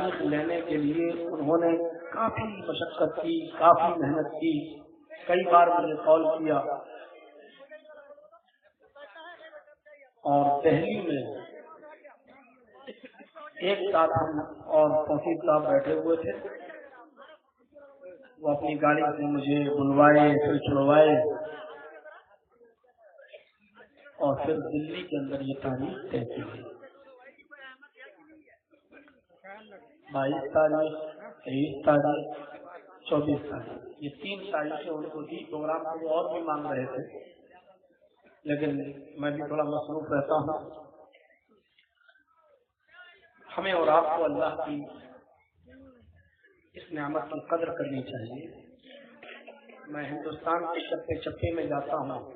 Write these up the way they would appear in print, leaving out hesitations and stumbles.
تاریخ لینے کے لیے انہوں نے کافی مشقت کی، کافی محنت کی، کئی بار مجھے کال کیا، اور دہلی میں ایک ساتھ ہم اور توفیق صاحب بیٹھے ہوئے تھے، وہ اپنی گاڑی سے مجھے بلوائے، پھر چھڑوائے، اور پھر دلی کے اندر یہ تاریخ طے کی ہوئی۔ 22 تاریخ، 23 تاریخ، 24 تاریخ، یہ 3 تاریخیں ان کو دی۔ پروگرام کو وہ اور بھی مانگ رہے تھے، لیکن میں بھی تھوڑا مصروف رہتا ہوں۔ ہمیں اور آپ کو اللہ کی اس نعمت کی قدر کرنی چاہیے۔ میں ہندوستان کے چپے چپے میں جاتا ہوں،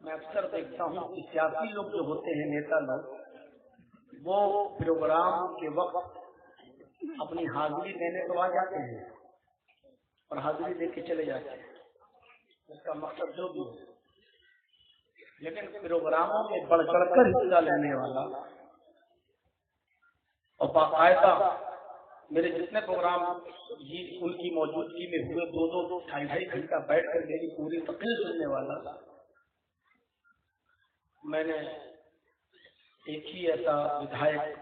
میں اکثر دیکھتا ہوں کہ سیاسی لوگ جو ہوتے ہیں، نیتا لوگ، وہ پروگرام کے وقت اپنی حاضری دینے تو آ جاتے ہیں اور حاضری دے کے چلے جاتے ہیں، اس کا مقصد جو بھی ہے، لیکن پروگراموں میں بڑھ چڑھ کر حصہ لینے والا اور باقاعدہ میرے جتنے پروگرام ان کی موجودگی میں ہوئے، 2-2 ڈھائی گھنٹہ بیٹھ کر میری پوری تقریر سننے والا، میں نے ایک ہی ایسا ودھائک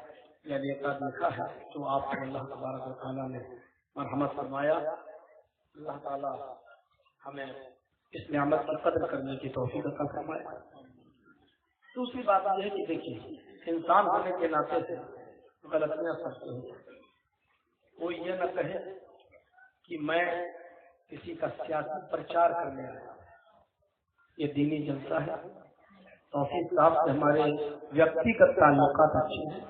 یا نیتا دیکھا ہے جو آپ کو اللہ تبارک و تعالیٰ نے مرحمت فرمایا۔ اللہ تعالیٰ ہمیں اس نعمت کی قدر کرنے کی توفیق عطا فرمائے۔ دوسری بات یہ ہے کہ دیکھیے، انسان ہونے کے ناطے سے غلطیاں کرتے ہیں، وہ یہ نہ کہے کہ میں کسی کا سیاسی پرچار کرنے آیا، یہ دینی جلسہ ہے۔ توفیق صاحب سے ہمارے ویکتیگت تعلقات اچھے ہیں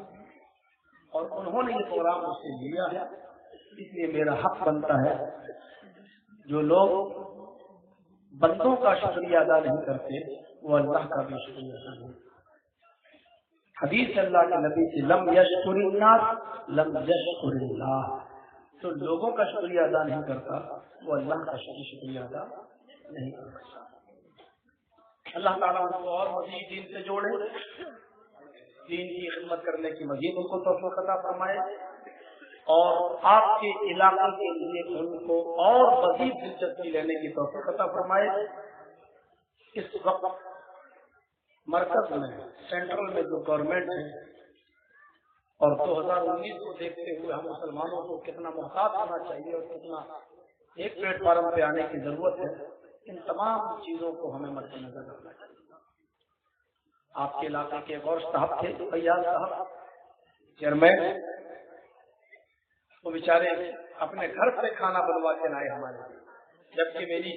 اور انہوں نے یہ پروگرام مجھ سے لیا ہے، اس لیے میرا حق بنتا ہے۔ جو لوگ بندوں کا شکریہ ادا نہیں کرتے، وہ اللہ کا بھی شکریہ ادا نہیں کرتے۔ حدیث اللہ کے نبی سے لم یشکر الناس لم یشکر اللہ، جو لوگوں کا شکریہ ادا نہیں کرتا وہ اللہ کا شکریہ ادا نہیں کرتا۔ اللہ تعالیٰ ان کو اور مزید دین سے جوڑے، دین کی خدمت کرنے کی مزید ان کو توفیق عطا فرمائے، اور آپ کے علاقے کے لیے ان کو اور مزید دلچسپی لینے کی توفیق عطا فرمائے۔ اس وقت مرکز میں، سینٹرل میں جو گورنمنٹ ہے، اور 2019 کو دیکھتے ہوئے ہم مسلمانوں کو کتنا محتاط ہونا چاہیے اور کتنا ایک پلیٹ فارم پہ آنے کی ضرورت ہے، ان تمام چیزوں کو ہمیں مد نظر رکھنا چاہیے۔ آپ کے علاقے کے ایک اور صاحب تھے، فیاض صاحب چیئرمین، وہ بیچارے اپنے گھر سے کھانا بنوا کے لائے ہمارے، جبکہ میری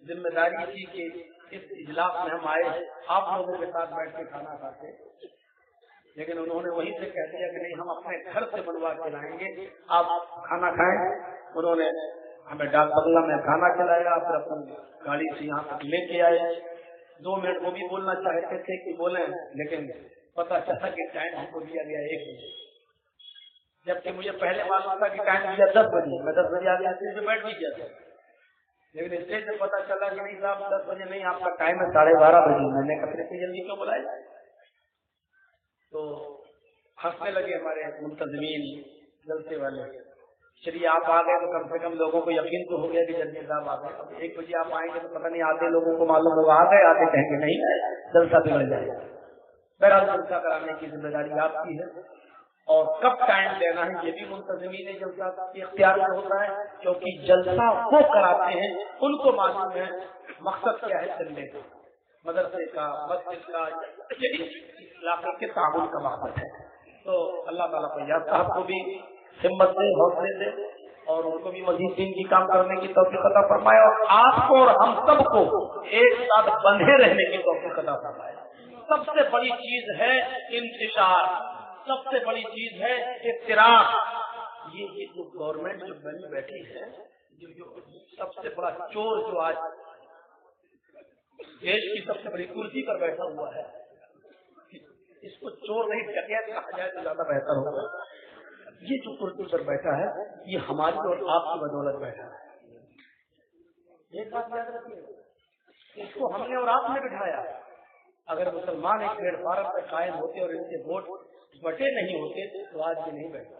ذمہ داری تھی کہ اس اجلاس میں ہم آئے آپ لوگوں کے ساتھ بیٹھ کے کھانا کھاتے، لیکن انہوں نے وہیں سے کہہ دیا کہ نہیں، ہم اپنے گھر سے بنوا کے لائیں گے، آپ کھانا کھائیں۔ انہوں نے ہمیں ڈاک بنگلہ میں کھانا کھلایا، پھر اپنی گاڑی سے یہاں تک لے کے آئے۔ 2 منٹ وہ بھی بولنا چاہتے تھے کہ بولیں، لیکن پتا چلا کہ ٹائم ہم کو دیا گیا 1 بجے، جبکہ مجھے پہلے معلوم تھا کہ ٹائم دیا 10 بجے، میں 10 بجے آگے اسٹیج پہ بیٹھ بھی گیا تھا، لیکن اسٹیج سے پتا چلا کہ نہیں صاحب 10 بجے نہیں، آپ کا ٹائم ہے 12:30 بجے۔ میں نے کہا اتنی جلدی کیوں بلائے؟ تو ہنسنے لگے ہمارے منتظمین جلسے والے، چلیے آپ آ گئے تو کم سے کم لوگوں کو یقین تو ہو گیا کہ جلدی صاحب آ گئے، اب 1 بجے آپ آئیں گے تو پتہ نہیں آدھے لوگوں کو معلوم ہوگا آ گئے، آدھے کہیں گے نہیں، جلسہ بگڑ جائے گا۔ بہرحال جلسہ کرانے کی ذمہ داری آپ کی ہے، اور کب ٹائم دینا ہے یہ بھی منتظمین جلسہ کے اختیار میں ہوتا ہے، کیونکہ جلسہ وہ کراتے ہیں، ان کو معلوم ہے مقصد کیا ہے چلنے کا، مدرسے کا، مسجد کا، علاقے کے تعاون کا مقصد ہے۔ تو اللہ تعالیٰ فیاض صاحب کو بھی ہمت دے، حوصلے دے، اور ان کو بھی مزید دین کی کام کرنے کی توفیق عطا فرمائے، اور آپ کو اور ہم سب کو ایک ساتھ بندھے رہنے کی توفیق عطا فرمائے۔ سب سے بڑی چیز ہے انتشار، سب سے بڑی چیز ہے افتراق۔ یہ جو گورنمنٹ جو بنی بیٹھی ہے، جو سب سے بڑا چور جو آج دیش کی سب سے بڑی کرسی پر بیٹھا ہوا ہے، اس کو چور نہیں ڈکیت کہا جائے تو زیادہ بہتر ہوگا۔ یہ جو کرسی پر بیٹھا ہے، یہ ہماری اور آپ کی بدولت بیٹھا ہے۔ ایک بات یاد رکھیے، اس کو ہم نے اور آپ نے بٹھایا۔ اگر مسلمان ایک پلیٹ فارم پہ قائم ہوتے اور ان کے ووٹ بٹے نہیں ہوتے تو آج بھی نہیں بیٹھا۔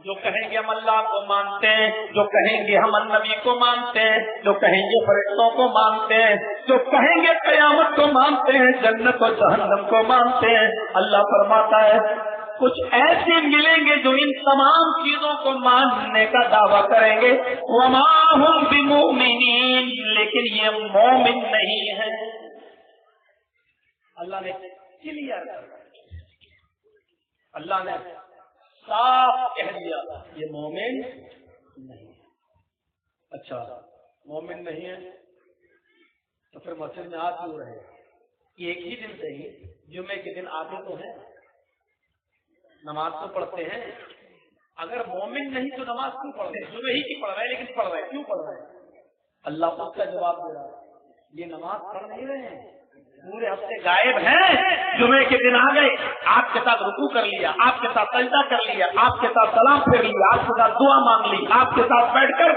جو کہیں گے ہم اللہ کو مانتے ہیں، جو کہیں گے ہم النبی کو مانتے ہیں، جو کہیں گے فرشتوں کو مانتے ہیں، جو کہیں گے قیامت کو مانتے ہیں، جنت و جہنم کو مانتے ہیں، اللہ فرماتا ہے کچھ ایسے ملیں گے جو ان تمام چیزوں کو ماننے کا دعویٰ کریں گے، وما ہم بمؤمنین، لیکن یہ مومن نہیں ہے۔ اللہ نے کلیئر، اللہ نے صاف کہہ دیا یہ مومن نہیں۔ اچھا مومن نہیں ہے تو پھر مسجد میں آ کیوں رہے؟ ایک ہی دن سے ہی جمعے کے دن آتے تو ہیں، نماز تو پڑھتے ہیں۔ اگر مومن نہیں تو نماز کیوں پڑھ رہے؟ جمعے ہی کی پڑھ رہے ہیں، لیکن پڑھ رہے ہیں، کیوں پڑھ رہے ہیں؟ اللہ اس کا جواب دے رہا ہے، یہ نماز پڑھ نہیں رہے ہیں، پورے ہفتے غائب ہیں، جمعے کے دن آ گئے، آپ کے ساتھ رکوع کر لیا، آپ کے ساتھ سجدہ کر لیا، آپ کے ساتھ سلام پھیر لیا، آپ کے ساتھ دعا مانگ لی، آپ کے ساتھ بیٹھ کر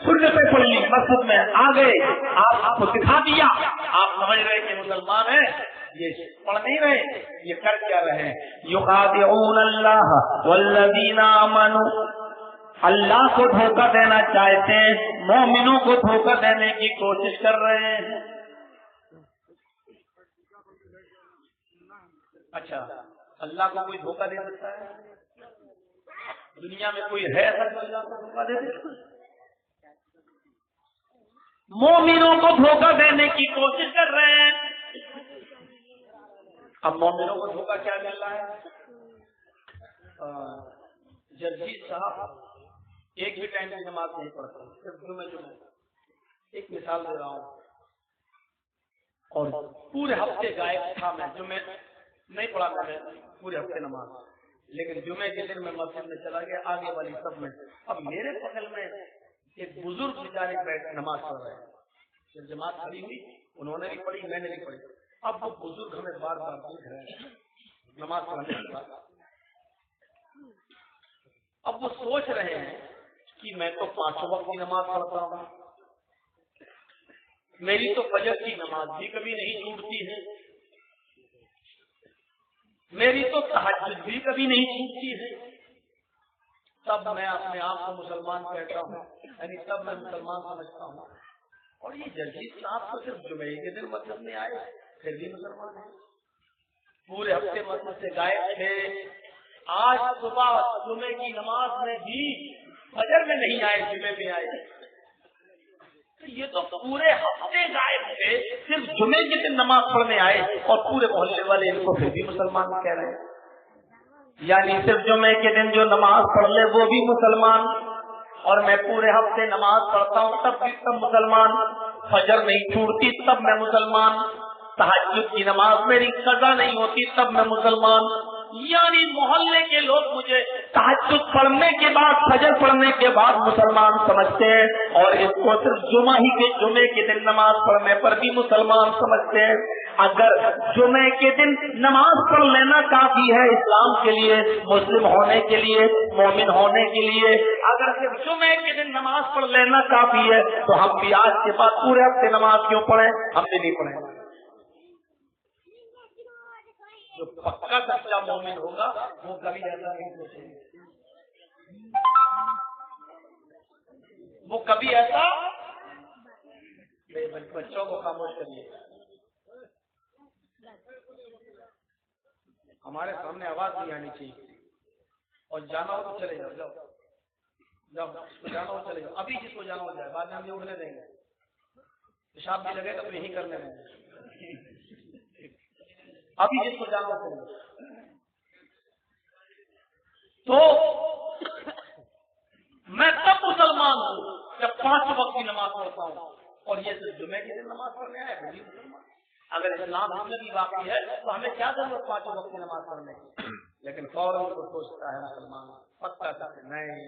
سنتیں پڑھ لی، مسجد میں آ گئے، آپ کو دکھا دیا، آپ سمجھ رہے کہ مسلمان ہیں، یہ پڑھ نہیں رہے، یہ کر کیا رہے ہیں؟ یخادعون اللہ والذین آمنوا، اللہ کو دھوکہ دینا چاہتے ہیں، مومنوں کو دھوکہ دینے کی کوشش کر رہے ہیں۔ اچھا اللہ کو کوئی دھوکہ دے سکتا ہے؟ دنیا میں کوئی ہے ایسا جو اللہ کو دھوکہ دے سکتا ہے؟ مومنوں کو دھوکہ دینے کی کوشش کر رہے ہیں۔ اب مومنوں کو دھوکہ کیا مل رہا ہے؟ جرجیت صاحب ایک بھی ٹائم کی نماز نہیں پڑھتا، صرف جمعے۔ ایک مثال دے رہا ہوں، اور پورے ہفتے غائب تھا، میں جمعے نہیں پڑھا میں نے پورے ہفتے نماز، لیکن جمعے کے دن میں مسجد میں چلا گیا آگے والی سب میں۔ اب میرے بغل میں ایک بزرگ بیچارے بیٹھ نماز پڑھ رہے ہیں، جب جماعت کھڑی ہوئی انہوں نے بھی پڑھی، میں نے بھی پڑھی۔ اب وہ بزرگ ہمیں بار بار دیکھ رہے ہیں نماز پڑھنے کے بعد، اب وہ سوچ رہے ہیں کہ میں تو 5 وقت کی نماز پڑھتا ہوں، میری تو فجر کی نماز بھی کبھی نہیں چھوٹتی ہے، میری تو تہجد بھی کبھی نہیں چھوٹتی ہے، تب میں اپنے آپ کو مسلمان کہتا ہوں، یعنی تب میں مسلمان سمجھتا ہوں۔ اور یہ جرجیت صاحب تو صرف جمعے کے دن مسجد میں آئے پھر بھی مسلمان ہیں، پورے ہفتے مسجد سے غائب تھے، آج صبح جمعے کی نماز میں بھی فجر میں نہیں آئے، جمعے میں آئے، یہ تو پورے ہفتے غائب تھے، صرف جمعے کے دن نماز پڑھنے آئے، اور پورے محلے والے ان کو پھر بھی مسلمان کہہ رہے ہیں۔ یعنی صرف جمعے کے دن جو نماز پڑھ لے وہ بھی مسلمان، اور میں پورے ہفتے نماز پڑھتا ہوں تب بھی سب مسلمان، فجر نہیں چھوٹتی تب میں مسلمان، تہجد کی نماز میری قضا نہیں ہوتی تب میں مسلمان۔ یعنی محلے کے لوگ مجھے تہجد پڑھنے کے بعد، فجر پڑھنے کے بعد مسلمان سمجھتے ہیں، اور اس کو صرف جمعے کے دن نماز پڑھنے پر بھی مسلمان سمجھتے ہیں۔ اگر جمعے کے دن نماز پڑھ لینا کافی ہے اسلام کے لیے، مسلم ہونے کے لیے، مومن ہونے کے لیے، اگر صرف جمعے کے دن نماز پڑھ لینا کافی ہے تو ہم بھی آج کے بعد پورے ہفتے نماز کیوں پڑھیں؟ ہم بھی نہیں پڑھیں۔ جو پکا سچا مومن ہوگا وہ کبھی ایسا نہیں سوچے گا، وہ کبھی ایسا۔ بچوں کو خاموش کریے، ہمارے سامنے آواز نہیں آنی چاہیے، اور جانا ہو تو چلے جاؤ، جاؤ جس کو جانا ہو چلے جاؤ، ابھی جس کو جانا ہو جائے، بعد میں ہم یہ اٹھنے دیں گے، پیشاب بھی لگے تو یہی کرنے دیں گے، ابھی جس کو جانا ہو چلے۔ تو میں تب مسلمان ہوں جب 5 وقت کی نماز پڑھتا ہوں، اور یہ صرف جمعے کے دن نماز پڑھنے آئے بڑی مسلمان۔ اگر اسلام ہم میں بھی باقی ہے تو ہمیں کیا ضرورت 5 وقت کی نماز پڑھنے کی؟ لیکن فوراً کو سوچتا ہے مسلمان پکا کہ نہیں،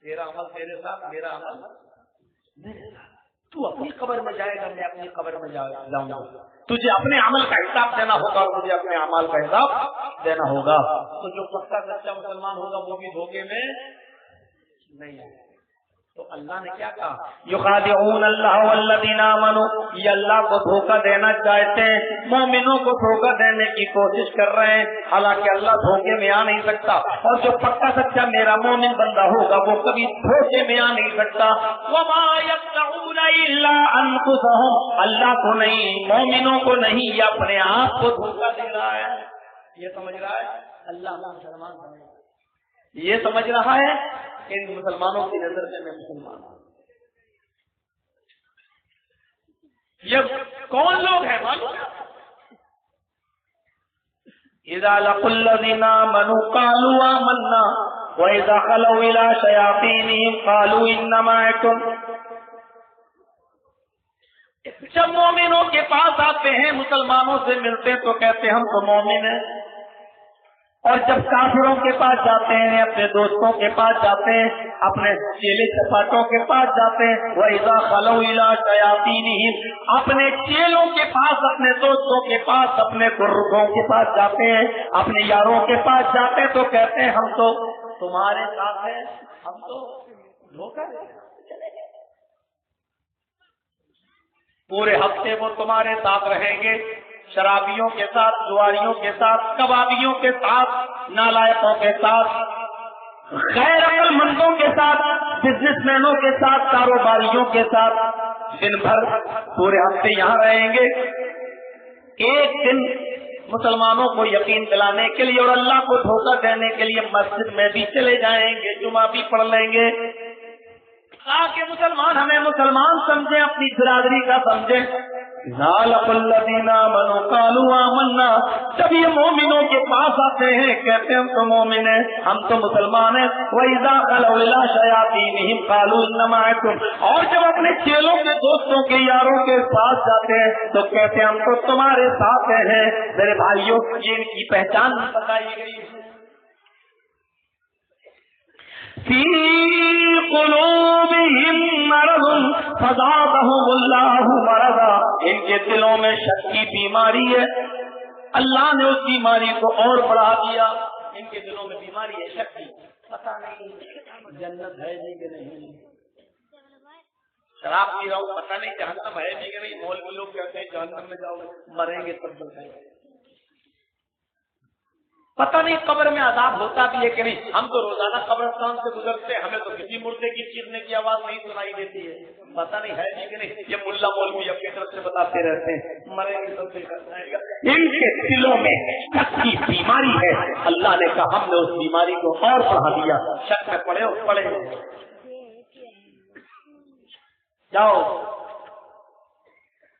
تیرا عمل تیرے ساتھ، میرا عمل میرے ساتھ، تو اپنی قبر میں جائے گا، میں اپنی قبر میں جاؤں گا، تجھے اپنے عمل کا حساب دینا ہوگا اور مجھے اپنے اعمال کا حساب دینا ہوگا۔ تو جو پکا سچا مسلمان ہوگا وہ بھی دھوکے میں نہیں ہے۔ تو اللہ نے کیا کہا؟ یخادعون اللہ والذین آمنوا، یہ اللہ کو دھوکہ دینا چاہتے ہیں، مومنوں کو دھوکہ دینے کی کوشش کر رہے ہیں، حالانکہ اللہ دھوکے میں آ نہیں سکتا، اور جو پکا سچا میرا مومن بندہ ہوگا وہ کبھی دھوکے میں آ نہیں سکتا۔ وما یخدعون الا انفسهم، اللہ کو نہیں، مومنوں کو نہیں، یہ اپنے آپ کو دھوکہ دے رہا ہے۔ یہ سمجھ رہا ہے اللہ مسلمان بنے، یہ سمجھ رہا ہے ان مسلمانوں کی نظر سے میں مسلمان ہوں۔ یہ کون لوگ ہیں معلوم؟ اذا لقوا الذين آمنوا قالوا آمنا واذا خلوا الى شياطينهم قالوا انما معكم، جب مومنوں کے پاس آتے ہیں، مسلمانوں سے ملتے تو کہتے ہم تو مومن ہیں، اور جب کافروں کے پاس جاتے ہیں، اپنے دوستوں کے پاس جاتے ہیں، اپنے چیلے چپاٹوں کے پاس جاتے ہیں، وَإِذَا خَلَوْا إِلَىٰ شَيَاطِينِهِمْ، اپنے چیلوں کے پاس، اپنے دوستوں کے پاس، اپنے گروہوں کے پاس جاتے ہیں، اپنے یاروں کے پاس جاتے ہیں تو کہتے ہیں ہم تو تمہارے ساتھ ہیں، ہم تو دھوکہ چلے گئے، پورے ہفتے وہ تمہارے ساتھ رہیں گے، شرابیوں کے ساتھ، جواریوں کے ساتھ، کبابیوں کے ساتھ، نالائقوں کے ساتھ، غیر عقل مندوں کے ساتھ، بزنس مینوں کے ساتھ، کاروباریوں کے ساتھ دن بھر پورے ہفتے یہاں رہیں گے۔ ایک دن مسلمانوں کو یقین دلانے کے لیے اور اللہ کو دھوکہ دینے کے لیے مسجد میں بھی چلے جائیں گے، جمعہ بھی پڑھ لیں گے، تاکہ مسلمان ہمیں مسلمان سمجھیں، اپنی برادری کا سمجھیں۔ الذین آمنوا قالوا آمنا، جب یہ مومنوں کے پاس آتے ہیں کہتے ہیں ہم تو مومن ہیں، ہم تو مسلمان ہیں۔ وَإِذَا خَلَوْا إِلَىٰ شَيَاطِينِهِمْ قَالُوا إِنَّ مَعَكُمْ، اور جب اپنے چیلوں کے دوستوں کے یاروں کے پاس جاتے ہیں تو کہتے ہیں ہم تو تمہارے ساتھ ہیں۔ میرے بھائیوں، یہ ان کی پہچان بتائی گئی ہے۔ فی قلوبہم مرض فزادہم اللہ مرضا، ان کے دلوں میں شک کی بیماری ہے، اللہ نے اس بیماری کو اور بڑھا دیا۔ ان کے دلوں میں بیماری ہے شک کی، پتہ نہیں جنت ہے بھی کہ نہیں، شراب پی رہا ہوں پتہ نہیں جہنم ہے بھی کہ نہیں، مولوی لوگ کہتے ہیں جہنم میں جاؤ مریں گے تب بتائیں گے، پتہ نہیں قبر میں عذاب ہوتا بھی ہے کہ نہیں، ہم تو روزانہ قبرستان سے گزرتے ہیں، ہمیں تو کسی مردے کی چیخنے کی آواز نہیں سنائی دیتی ہے، پتہ نہیں ہے بھی کہ نہیں، یہ ملا مولوی اپنی طرف سے بتاتے رہتے ہیں مریں گے تو پھر کرنا ہے۔ ان کے دلوں میں شک کی بیماری ہے، اللہ نے کہا ہم نے اس بیماری کو اور بڑھا دیا۔ شک میں پڑے ہو پڑے جاؤ۔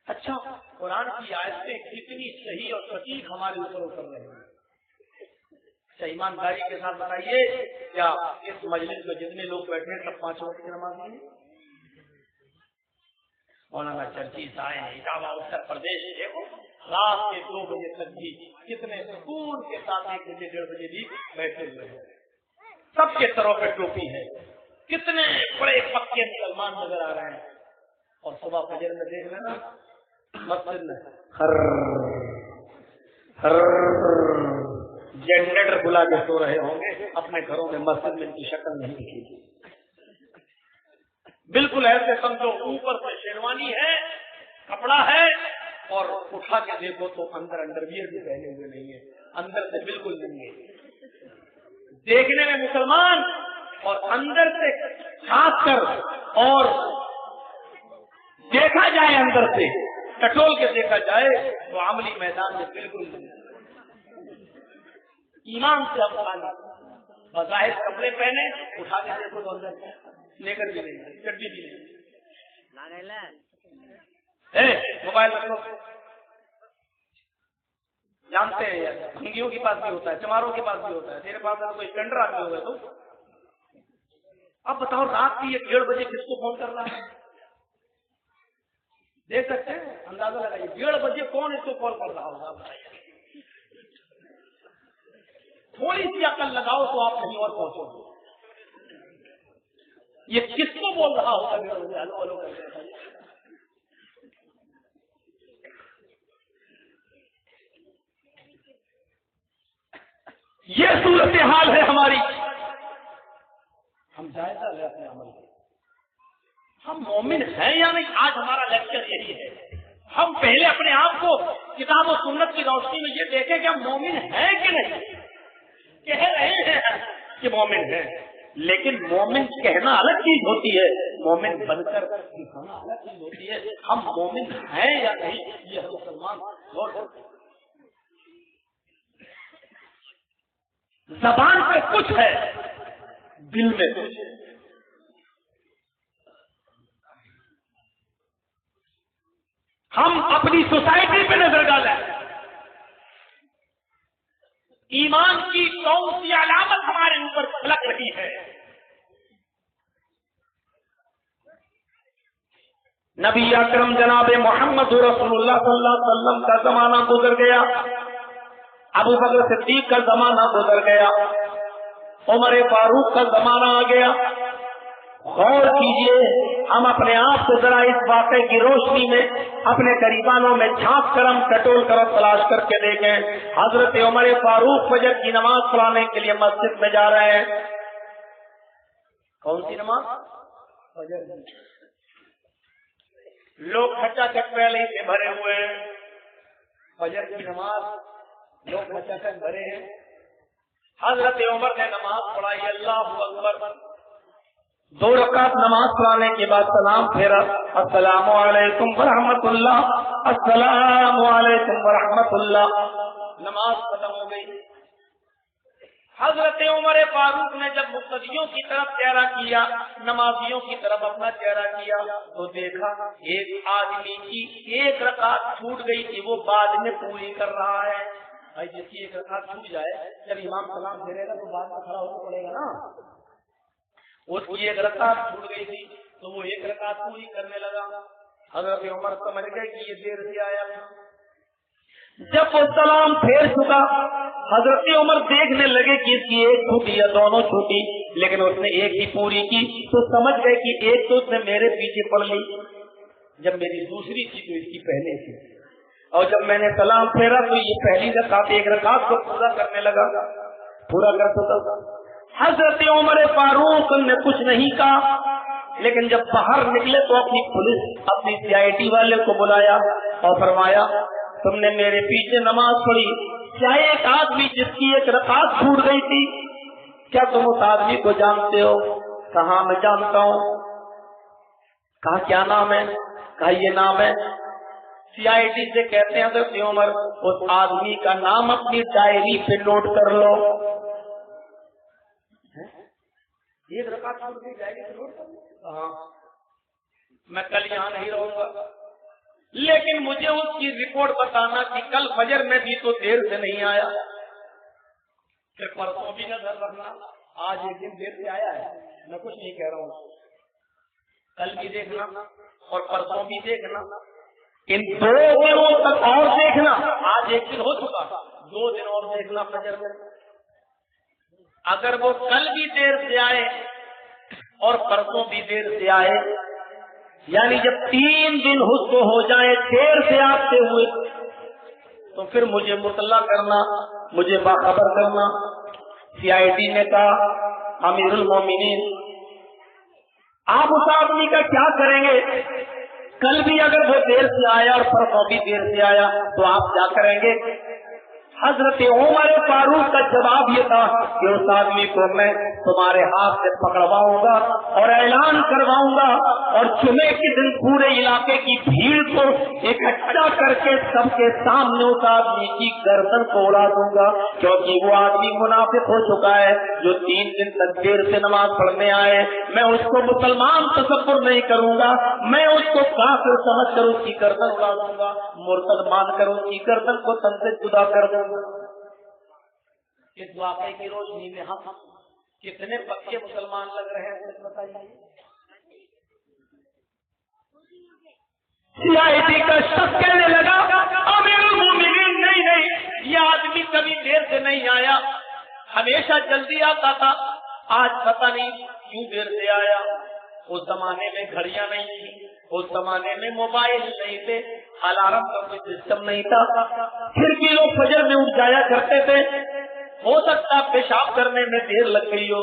اچھا، قرآن کی آیتیں کتنی صحیح اور سٹیک ہمارے اوپر اتر رہے ہیں۔ اچھا، ایمانداری کے ساتھ بتائیے، کیا اس مجلس میں جتنے لوگ بیٹھے ہیں سب 5 وقت کی نماز ہیں؟ مولانا چرچیز آئے ہیں اٹاوا اتر پردیش، دیکھو رات کے 2 بجے تک بھی کتنے سکون کے ساتھ 1 بجے 1:30 بجے بھی بیٹھے ہوئے ہیں، سب کے سروں پہ ٹوپی ہے، کتنے بڑے پکے مسلمان نظر آ رہے ہیں، اور صبح فجر میں دیکھ لینا مسجد میں جنریٹر بلا کے سو رہے ہوں گے اپنے گھروں میں، مسجد میں ان کی شکل نہیں دکھے گی، بالکل ایسے سمجھو اوپر سے شیروانی ہے، کپڑا ہے، اور اٹھا کے دیکھو تو اندر انڈرویئر بھی پہنے ہوئے نہیں ہے، اندر سے بالکل نہیں ہے، دیکھنے میں مسلمان اور اندر سے کھانس کر اور دیکھا جائے، اندر سے ٹٹول کے دیکھا جائے تو عملی میدان میں بالکل نہیں۔ ایمان سے اب خالی بظاہر کپڑے پہنے، اٹھا کے دیکھو تو اندر نیکر بھی نہیں، چڈی بھی نہیں، موبائل رکھو، جانتے ہیں یار بھنگیوں کے پاس بھی ہوتا ہے، چماروں کے پاس بھی ہوتا ہے، تیرے پاس کوئی اسٹینڈر آدمی ہوگا تو اب بتاؤ رات کی 1:30 بجے کس کو فون کر رہا ہے؟ دیکھ سکتے ہیں، اندازہ لگائیے 1:30 بجے کون اس کو کال کر رہا ہوگا؟ تھوڑی سی عقل لگاؤ تو آپ کہیں اور پہنچو گے، یہ کس کو بول رہا ہوگا؟ ہلو ہلو کرتے ہیں، یہ صورت حال ہے ہماری، ہم جائزہ لیں اپنے عمل کو۔ ہم مومن ہیں یا نہیں؟ آج ہمارا لیکچر یہی ہے. ہم پہلے اپنے آپ کو کتاب و سنت کی روشنی میں یہ دیکھیں کہ ہم مومن ہیں کہ نہیں. کہہ رہے ہیں کہ مومن ہیں، لیکن مومن کہنا الگ چیز ہوتی ہے، مومن بن کر دکھانا الگ چیز ہوتی ہے. ہم مومن ہیں یا نہیں، یہ ہم مسلمان غور کرتے ہیں. زبان پہ کچھ ہے، دل میں کچھ ہے. ہم اپنی سوسائٹی پہ نظر ڈالیں، ایمان کی کون سی علامت ہمارے اوپر جھلک رہی ہے. نبی اکرم جناب محمد رسول اللہ صلی اللہ علیہ وسلم کا زمانہ گزر گیا، ابو بکر صدیق کا زمانہ گزر گیا، عمر فاروق کا زمانہ آ گیا. غور کیجئے، ہم اپنے آپ کو ذرا اس واقعے کی روشنی میں اپنے قریبانوں میں جھانک کر ہم ٹٹول کر تلاش کر کے دیکھیں. حضرت عمر فاروق فجر کی نماز پڑھانے کے لیے مسجد میں جا رہے ہیں. کون سی نماز؟ فجر. لوگ کھچا چک پہلے سے بھرے ہوئے ہیں. فجر کی نماز لوگ کھچا چک بھرے ہیں. حضرت عمر نے نماز پڑھائی، اللہ اکبر. 2 رکعت نماز پڑھانے کے بعد سلام پھیرا، السلام علیکم ورحمۃ اللہ، السلام علیکم ورحمۃ اللہ. نماز ختم ہو گئی. حضرت عمر فاروق نے جب مقتدیوں کی طرف چہرہ کیا، نمازیوں کی طرف اپنا چہرہ کیا، تو دیکھا ایک آدمی کی 1 رکعت چھوٹ گئی تھی، وہ بعد میں پوری کر رہا ہے. بھائی جس کی 1 رکعت چھوٹ جائے، جب امام سلام پھیرے گا تو بعد میں کھڑا ہونا پڑے گا نا. اس کی 1 رکعت چھوٹ گئی تھی تو وہ 1 رکعت پوری کرنے لگا. حضرت عمر سمجھ گئے کہ یہ دیر سے آیا. جب وہ سلام پھیر چکا، حضرت عمر دیکھنے لگے کہ اس کی 1 چھوٹی یا دونوں چھوٹی، لیکن اس نے 1 ہی پوری کی، تو سمجھ گئے کہ 1 تو اس نے میرے پیچھے پڑھ لی، جب میری دوسری تھی تو اس کی پہلے تھی، اور جب میں نے سلام پھیرا تو یہ پہلی رکعت 1 رکعت کو پورا کرنے لگا، پورا کر چکا. حضرت عمر فاروق نے کچھ نہیں کہا، لیکن جب باہر نکلے تو اپنی پولیس، اپنی CID والے کو بلایا اور فرمایا تم نے میرے پیچھے نماز پڑھی، کیا ایک آدمی جس کی 1 رکعت چھوٹ گئی تھی، کیا تم اس آدمی کو جانتے ہو؟ کہا میں جانتا ہوں. کہا کیا نام ہے؟ کہا یہ نام ہے. CID سے کہتے ہیں حضرت عمر اس آدمی کا نام اپنی ڈائری پہ نوٹ کر لو. 1 رکعت چھوٹ گئی، ڈائری پہ نوٹ کر لو. ہاں میں کل یہاں نہیں رہوں گا، لیکن مجھے اس کی رپورٹ بتانا کہ کل فجر میں بھی تو دیر سے نہیں آیا، پھر پرسوں بھی نظر رکھنا، آج ایک دن دیر سے آیا ہے، میں کچھ نہیں کہہ رہا ہوں، کل بھی دیکھنا اور پرسوں بھی دیکھنا، ان 2 دنوں تک اور دیکھنا. آج 1 دن ہو چکا، 2 دن اور دیکھنا فجر میں. اگر وہ کل بھی دیر سے آئے اور پرسوں بھی دیر سے آئے، یعنی جب 3 دن اس کو ہو جائے دیر سے آتے ہوئے، تو پھر مجھے مطلع کرنا، مجھے باخبر کرنا. CID نے کہا امیر المومنین آپ اس آدمی کا کیا کریں گے؟ کل بھی اگر وہ دیر سے آیا اور پرسوں بھی دیر سے آیا تو آپ کیا کریں گے؟ حضرت عمر فاروق کا جواب یہ تھا کہ اس آدمی کو میں تمہارے ہاتھ سے پکڑواؤں گا اور اعلان کرواؤں گا، اور جمعے کے دن پورے علاقے کی بھیڑ کو اکٹھا کر کے سب کے سامنے اس آدمی کی گردن کو اڑا دوں گا، کیونکہ وہ آدمی منافق ہو چکا ہے جو 3 دن تک دیر سے نماز پڑھنے آئے. میں اس کو مسلمان تصور نہیں کروں گا، میں اس کو کافر سمجھ کر اس کی گردن اڑا دوں گا، مرتد مان کر اس کی گردن کو تن سے جدا کر دوں گا. اس واقعے کی روشنی میں ہم کتنے پکے مسلمان لگ رہے ہیں بتائیے. CID کا شخص کہنے لگا امیر المومنین نہیں، یہ آدمی کبھی دیر سے نہیں آیا، ہمیشہ جلدی آتا تھا، آج پتہ نہیں کیوں دیر سے آیا. اس زمانے میں گھڑیاں نہیں تھی، اس زمانے میں موبائل نہیں تھے، الارم کا کوئی سسٹم نہیں تھا، پھر بھی لوگ فجر میں اٹھ جایا کرتے تھے. ہو سکتا پیشاب کرنے میں دیر لگ گئی ہو،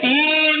3